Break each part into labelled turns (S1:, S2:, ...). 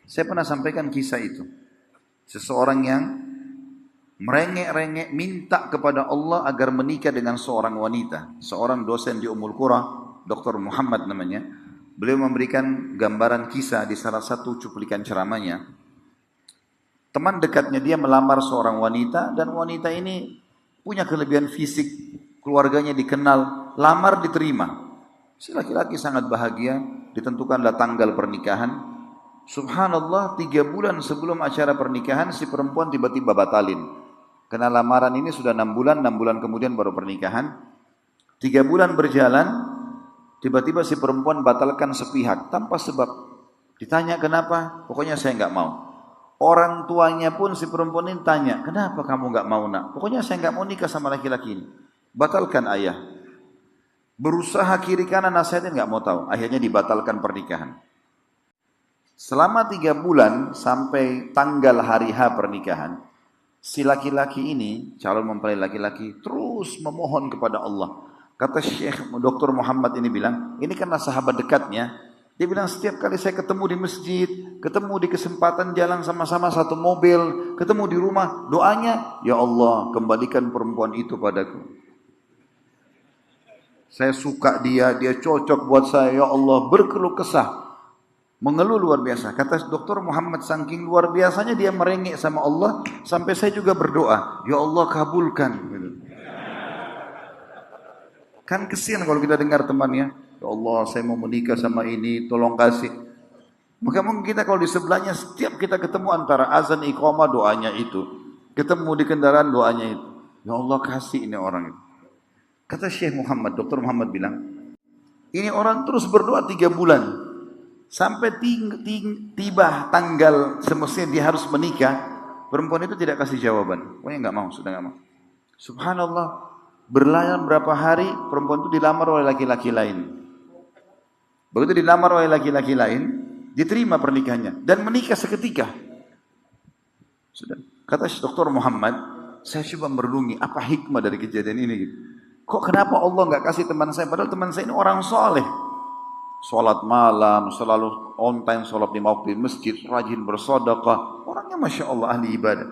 S1: Saya pernah sampaikan kisah itu. Seseorang yang merengek-rengek minta kepada Allah agar menikah dengan seorang wanita. Seorang dosen di Ummul Qura, Dr. Muhammad namanya. Beliau memberikan gambaran kisah di salah satu cuplikan ceramahnya. Teman dekatnya dia melamar seorang wanita dan wanita ini punya kelebihan fisik, keluarganya dikenal, lamar diterima. Si laki-laki sangat bahagia, ditentukanlah tanggal pernikahan. Subhanallah, 3 bulan sebelum acara pernikahan si perempuan tiba-tiba batalin. Karena lamaran ini sudah 6 bulan kemudian baru pernikahan. 3 bulan berjalan, tiba-tiba si perempuan batalkan sepihak tanpa sebab. Ditanya kenapa? Pokoknya saya nggak mau. Orang tuanya pun si perempuan ini tanya, kenapa kamu nggak mau nak? Pokoknya saya nggak mau nikah sama laki-laki ini. Batalkan ayah. Berusaha kiri kanan nasihatin nggak mau tahu. Akhirnya dibatalkan pernikahan. Selama 3 bulan sampai tanggal hari H pernikahan, si laki-laki ini, calon mempelai laki-laki, terus memohon kepada Allah. Kata Syekh Dr. Muhammad ini bilang, ini karena sahabat dekatnya. Dia bilang setiap kali saya ketemu di masjid, ketemu di kesempatan jalan sama-sama satu mobil, ketemu di rumah, doanya, ya Allah kembalikan perempuan itu padaku. Saya suka dia cocok buat saya, ya Allah, berkeluh kesah. Mengeluh luar biasa. Kata Dr. Muhammad saking luar biasanya dia merengek sama Allah, sampai saya juga berdoa, ya Allah kabulkan. Kan kesian kalau kita dengar temannya, ya Allah saya mau menikah sama ini, tolong kasih. Maka mungkin kita kalau di sebelahnya setiap kita ketemu antara azan iqamah doanya itu, ketemu di kendaraan doanya itu, ya Allah kasih ini orang itu. Kata Syekh Muhammad, Dr. Muhammad bilang, ini orang terus berdoa 3 bulan, sampai tiba tanggal semestinya dia harus menikah, perempuan itu tidak kasih jawaban, pokoknya nggak mau, sudah nggak mau. Subhanallah, berlayar berapa hari perempuan itu dilamar oleh laki-laki lain. Begitu dilamar oleh laki-laki lain, diterima pernikahannya dan menikah seketika. Sudah. Kata Dr. Muhammad, saya coba merenungi apa hikmah dari kejadian ini. Kok kenapa Allah nggak kasih teman saya? Padahal teman saya ini orang soleh, sholat malam, selalu on time, sholat 5 waktu di masjid, rajin bersedekah, orangnya masya Allah ahli ibadah.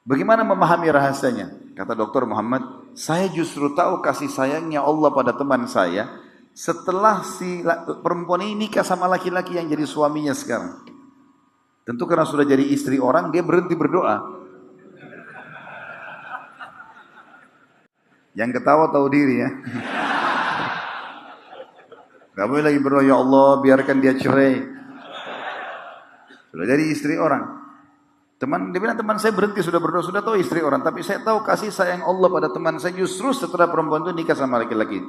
S1: Bagaimana memahami rahasianya? Kata Dr. Muhammad, saya justru tahu kasih sayangnya Allah pada teman saya setelah si perempuan ini nikah sama laki-laki yang jadi suaminya sekarang. Tentu karena sudah jadi istri orang, dia berhenti berdoa. Yang ketawa tahu diri ya. Gak boleh lagi berdoa, ya Allah biarkan dia cerai. Sudah jadi istri orang. Dia bilang teman saya berhenti sudah berdoa, sudah tahu istri orang. Tapi saya tahu kasih sayang Allah pada teman saya justru setelah perempuan itu nikah sama laki-laki.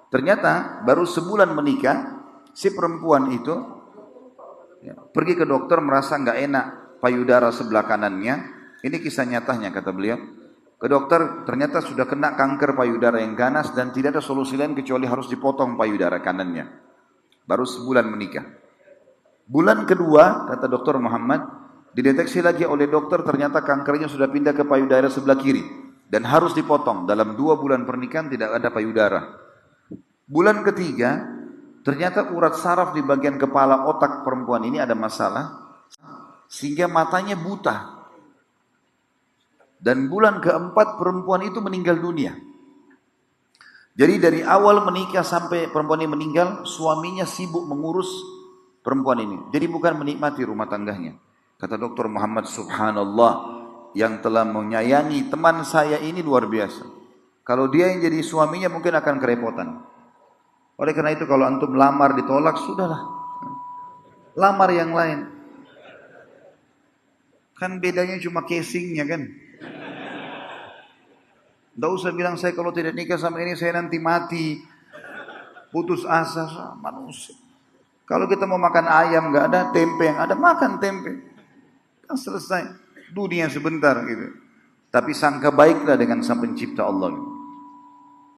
S1: Ternyata baru sebulan menikah, si perempuan itu pergi ke dokter merasa nggak enak payudara sebelah kanannya. Ini kisah nyatanya kata beliau. Ke dokter ternyata sudah kena kanker payudara yang ganas dan tidak ada solusi lain kecuali harus dipotong payudara kanannya. Baru sebulan menikah. Bulan kedua kata Dr. Muhammad dideteksi lagi oleh dokter ternyata kankernya sudah pindah ke payudara sebelah kiri dan harus dipotong. Dalam 2 bulan pernikahan tidak ada payudara. Bulan ketiga ternyata urat saraf di bagian kepala otak perempuan ini ada masalah sehingga matanya buta. Dan bulan keempat perempuan itu meninggal dunia. Jadi dari awal menikah sampai perempuan ini meninggal, suaminya sibuk mengurus perempuan ini. Jadi bukan menikmati rumah tangganya. Kata Dr. Muhammad, subhanallah, yang telah menyayangi teman saya ini luar biasa. Kalau dia yang jadi suaminya mungkin akan kerepotan. Oleh karena itu kalau antum lamar ditolak, sudahlah. Lamar yang lain. Kan bedanya cuma casingnya kan. Tidak usah bilang saya kalau tidak nikah sama ini saya nanti mati. Putus asa manusia. Kalau kita mau makan ayam nggak ada, tempe yang ada makan tempe. Kan selesai. Dunia sebentar gitu. Tapi sangka baiklah dengan Sang Pencipta Allah.